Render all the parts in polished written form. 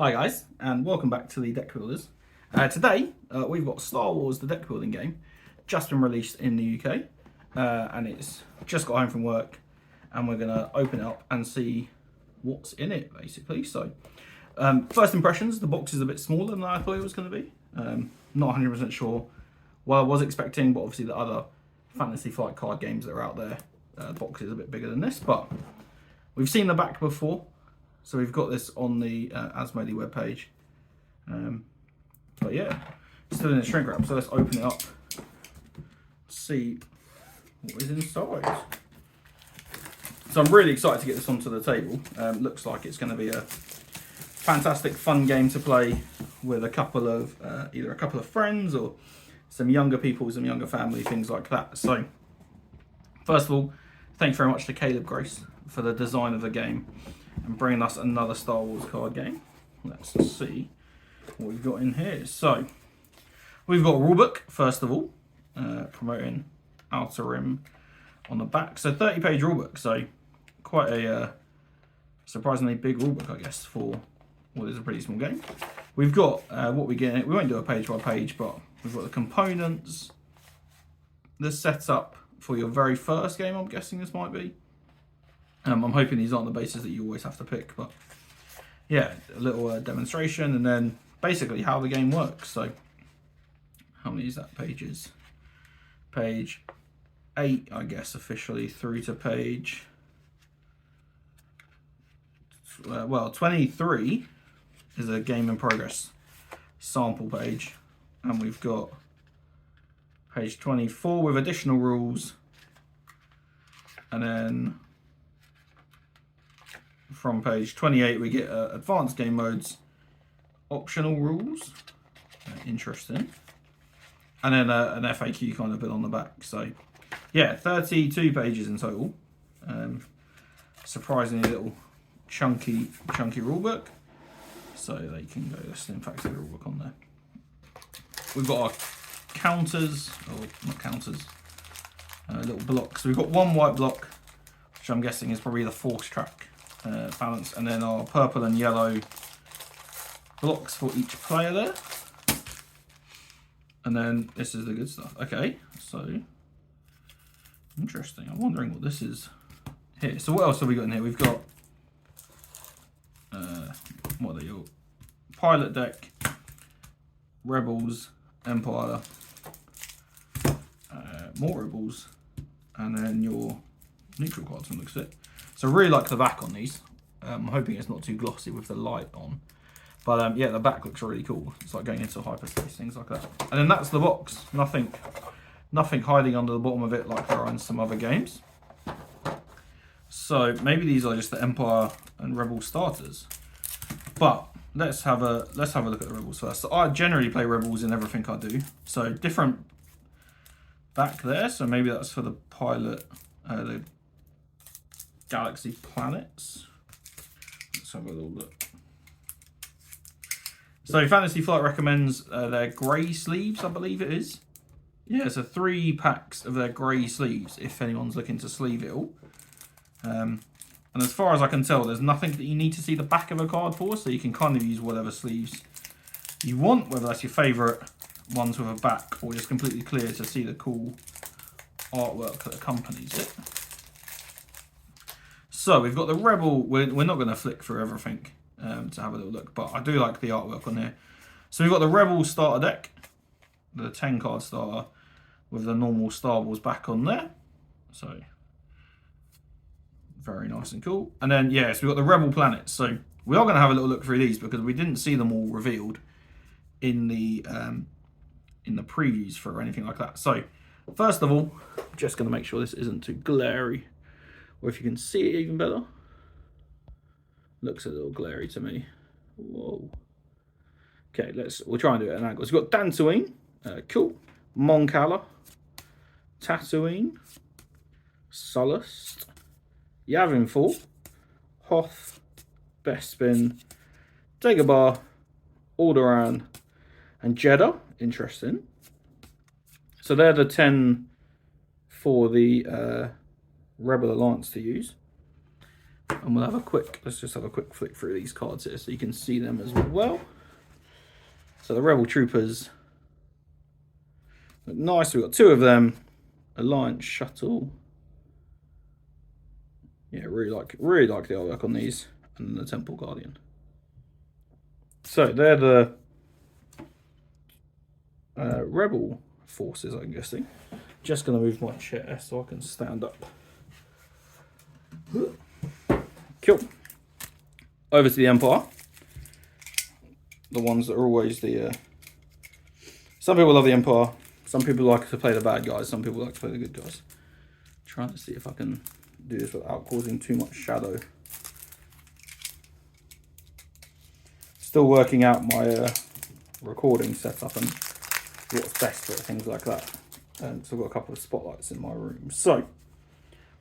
Hi guys, and welcome back to the Deck Builders. Today, we've got Star Wars the Deckbuilding Game, just been released in the UK, and it's just got home from work, and we're going to open it up and see what's in it, basically. So, first impressions, the box is a bit smaller than I thought it was going to be. Not 100% sure what I was expecting, but obviously the other Fantasy Flight card games that are out there, the box is a bit bigger than this, but we've seen the back before. So we've got this on the Asmodee webpage. But yeah, still in the shrink wrap. So let's open it up, see what is inside. So I'm really excited to get this onto the table. Looks like it's going to be a fantastic, fun game to play with a couple of either a couple of friends or some younger people, some younger family, things like that. So first of all, thank you very much to Caleb Grace for the design of the game and bringing us another Star Wars card game. Let's see what we've got in here. So we've got a rulebook, first of all, promoting Outer Rim on the back. So 30-page rulebook, so quite a surprisingly big rulebook, I guess, for what is a pretty small game. We've got what we get in it. We won't do a page by page, but we've got the components, the setup for your very first game, I'm guessing this might be. I'm hoping these aren't the bases that you always have to pick, but yeah, a little demonstration, and then basically how the game works. So how many is that pages? Page 8, I guess, officially, through to page, well, 23 is a game in progress sample page, and we've got page 24 with additional rules, and then from page 28 we get advanced game modes, optional rules, interesting, and then an FAQ kind of bit on the back. So yeah, 32 pages in total. Surprisingly little chunky rulebook, so they can go, let's in fact the rulebook on there. We've got our counters, or not counters, little blocks. So we've got one white block, which I'm guessing is probably the force track balance, and then our purple and yellow blocks for each player there. And then this is the good stuff. Okay, so interesting. I'm wondering what this is here. So what else have we got in here? We've got what are they? Your pilot deck, Rebels, Empire, more Rebels, and then your neutral cards from the looks of it. So I really like the back on these. I'm hoping it's not too glossy with the light on. But yeah, the back looks really cool. It's like going into hyperspace, things like that. And then that's the box. Nothing hiding under the bottom of it like there are in some other games. So maybe these are just the Empire and Rebel starters. But let's have a look at the Rebels first. So I generally play Rebels in everything I do. So different back there. So maybe that's for the pilot, the Galaxy planets. Let's have a little look. So Fantasy Flight recommends their grey sleeves, I believe it is. Yeah, so 3 packs of their grey sleeves if anyone's looking to sleeve it all. And as far as I can tell, there's nothing that you need to see the back of a card for, so you can kind of use whatever sleeves you want, whether that's your favourite ones with a back or just completely clear to see the cool artwork that accompanies it. So we've got the Rebel. We're not going to flick through everything to have a little look, but I do like the artwork on here. So we've got the Rebel starter deck, the 10 card starter with the normal Star Wars back on there. So very nice and cool. And then yeah, so we've got the Rebel planets. So we are going to have a little look through these because we didn't see them all revealed in the previews for anything like that. So first of all, I'm just going to make sure this isn't too glary. Or if you can see it even better. Looks a little glary to me. Whoa. Okay, we'll try and do it at an angle. So we've got Dantooine, cool. Mon Cala, Tatooine, Sullust, Yavin 4, Hoth, Bespin, Dagobah, Alderaan, and Jeddah. Interesting. So they're the 10 for the Rebel Alliance to use. And we'll have a quick, let's just have a quick flick through these cards here so you can see them as well. So the Rebel Troopers look nice. We've got 2 of them. Alliance Shuttle. Yeah, really like the artwork on these. And then the Temple Guardian. So they're the Rebel forces, I'm guessing. Just going to move my chair so I can stand up. Cool. Over to the Empire. The ones that are always the... Some people love the Empire. Some people like to play the bad guys. Some people like to play the good guys. Trying to see if I can do this without causing too much shadow. Still working out my recording setup and what's best for things like that. So I've got a couple of spotlights in my room. So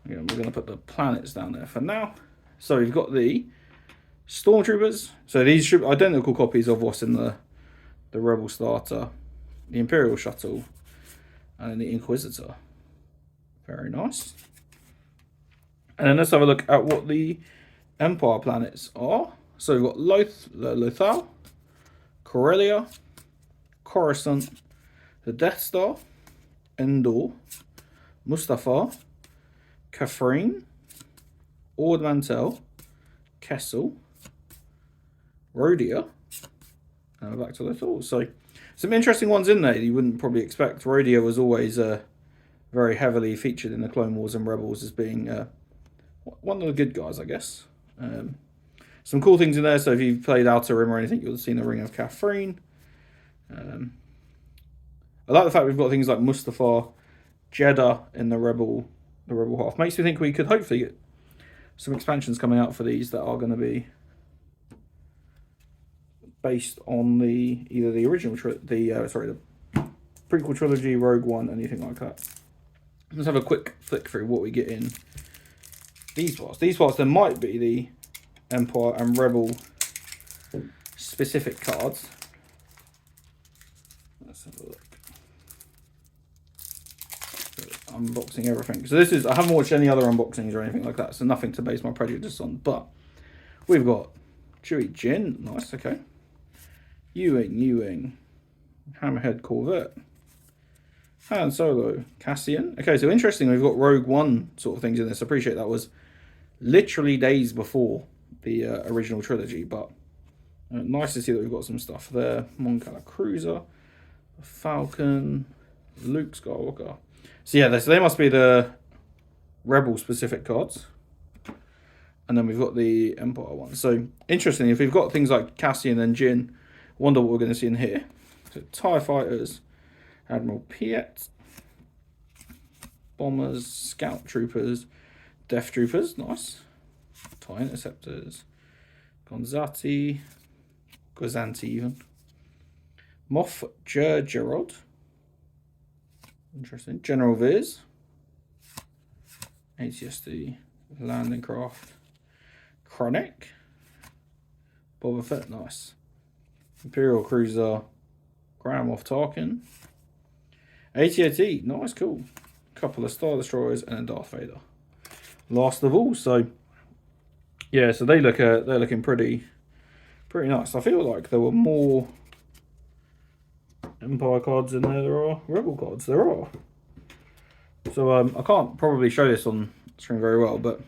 again, we're going to put the planets down there for now. So we've got the Stormtroopers. So these are identical copies of what's in the Rebel Starter, the Imperial Shuttle, and then the Inquisitor. Very nice. And then let's have a look at what the Empire planets are. So we've got Lothal, Corellia, Coruscant, the Death Star, Endor, Mustafar, Catherine, Ord Mantell, Kessel, Rhodia, and we're back to Lothal. So some interesting ones in there you wouldn't probably expect. Rhodia was always very heavily featured in the Clone Wars and Rebels as being one of the good guys, I guess. Some cool things in there. So if you've played Outer Rim or anything, you'll have seen the Ring of Catherine. I like the fact we've got things like Mustafar, Jeddah in the Rebel half. Makes me think we could hopefully get some expansions coming out for these that are going to be based on either the original the prequel trilogy, Rogue One, anything like that. Let's have a quick flick through what we get in these parts. These parts, there might be the Empire and Rebel specific cards. Let's have a look. Unboxing everything. So this is, I haven't watched any other unboxings or anything like that, so nothing to base my prejudice on. But we've got Chewie Jin, nice, okay. Ewing, Hammerhead Corvette, Han Solo, Cassian. Okay, so interesting, we've got Rogue One sort of things in this. I appreciate that was literally days before the original trilogy, but nice to see that we've got some stuff there. Mon Cala Cruiser, Falcon, Luke Skywalker. So yeah, they must be the Rebel specific cards. And then we've got the Empire one. So interesting, if we've got things like Cassian and Jin, wonder what we're going to see in here. So TIE Fighters, Admiral Piet, Bombers, Scout Troopers, Death Troopers, nice. TIE Interceptors, Gonzati even. Moff Gergerod. Interesting. General Veers. ATSD. Landing Craft. Krennic. Boba Fett, nice. Imperial Cruiser. Grand Moff Tarkin. AT-AT, nice, cool. Couple of Star Destroyers and then Darth Vader. Last of all, so yeah, so they're looking pretty nice. I feel like there were more Empire cards in there are Rebel cards. There are. So I can't probably show this on screen very well, but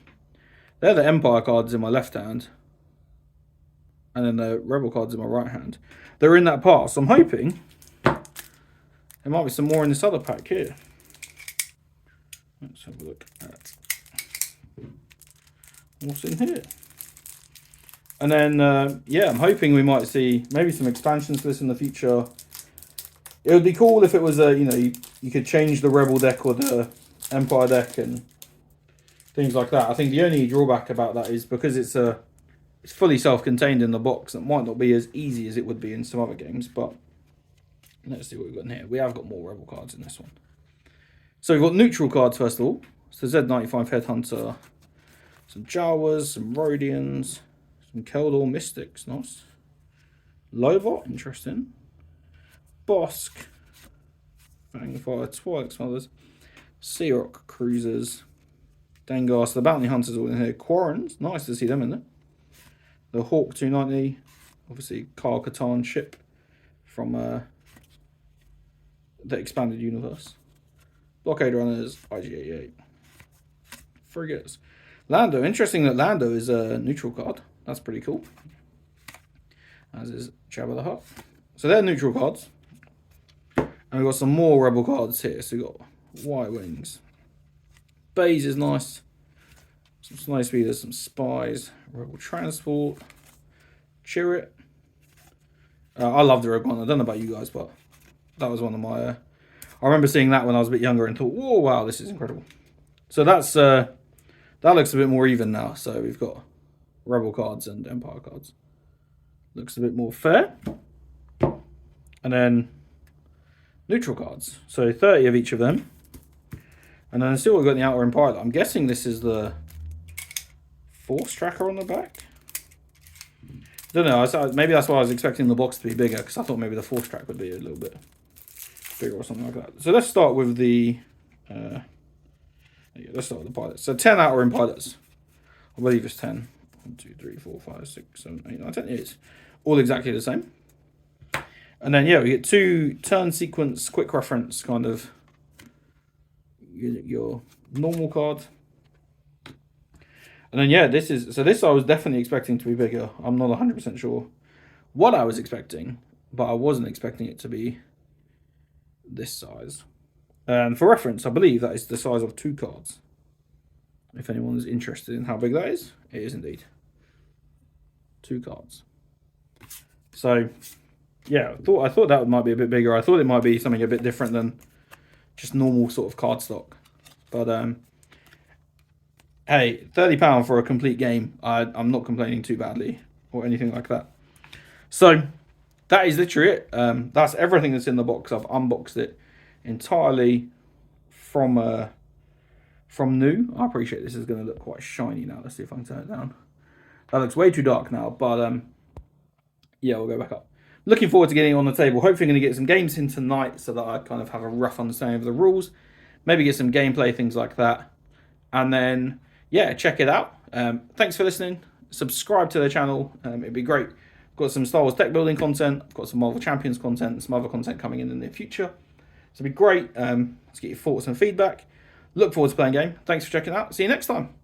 they're the Empire cards in my left hand, and then the Rebel cards in my right hand. They're in that part, so I'm hoping there might be some more in this other pack here. Let's have a look at what's in here. And then, yeah, I'm hoping we might see maybe some expansions to this in the future. It would be cool if it was a, you could change the Rebel deck or the Empire deck and things like that. I think the only drawback about that is because it's fully self-contained in the box. It might not be as easy as it would be in some other games, but let's see what we've got in here. We have got more Rebel cards in this one. So we've got neutral cards first of all. So Z95 Headhunter, some Jawas, some Rhodians, some Keldor Mystics, nice. Lobot, interesting. Bosk, Fangfire, Twilight Smothers, Searock Cruisers, Dengar, the Bounty Hunters all in here. Quarrens, nice to see them in there. The Hawk 290, obviously Kyle Katarn ship from the expanded universe. Blockade Runners, IG-88. Frigates. Lando, interesting that Lando is a neutral card. That's pretty cool. As is Jabba the Hutt. So they're neutral cards. And we've got some more rebel cards here. So we've got White Wings. Baze is nice. Some Snow Speeders, some Spies. Rebel Transport. Chirrut. I love the Rogue One. I don't know about you guys, but that was one of my... I remember seeing that when I was a bit younger and thought, whoa, wow, this is incredible. So that's... that looks a bit more even now. So we've got Rebel cards and Empire cards. Looks a bit more fair. And then neutral cards. So 30 of each of them. And then still we've got the Outer Rim Pilot. I'm guessing this is the Force Tracker on the back. Don't know. Maybe that's why I was expecting the box to be bigger, because I thought maybe the Force Track would be a little bit bigger or something like that. So let's start with the... let's start with the pilots. So 10 Outer Rim Pilots. I believe it's 10. 1, 2, 3, 4, 5, 6, 7, 8, 9, 10. It's all exactly the same. And then, yeah, we get 2 turn sequence, quick reference, kind of your normal card. And then, yeah, this I was definitely expecting to be bigger. I'm not 100% sure what I was expecting, but I wasn't expecting it to be this size. And for reference, I believe that is the size of 2 cards. If anyone's interested in how big that is, it is indeed 2 cards. So, yeah, I thought that might be a bit bigger. I thought it might be something a bit different than just normal sort of card stock. But hey, £30 for a complete game. I'm not complaining too badly or anything like that. So that is literally it. That's everything that's in the box. I've unboxed it entirely from new. I appreciate this is going to look quite shiny now. Let's see if I can turn it down. That looks way too dark now, but yeah, we'll go back up. Looking forward to getting it on the table. Hopefully going to get some games in tonight so that I kind of have a rough understanding of the rules. Maybe get some gameplay, things like that. And then, yeah, check it out. Thanks for listening. Subscribe to the channel. It'd be great. I've got some Star Wars deck building content. I've got some Marvel Champions content and some other content coming in the near future. So it'd be great. Let's get your thoughts and feedback. Look forward to playing game. Thanks for checking out. See you next time.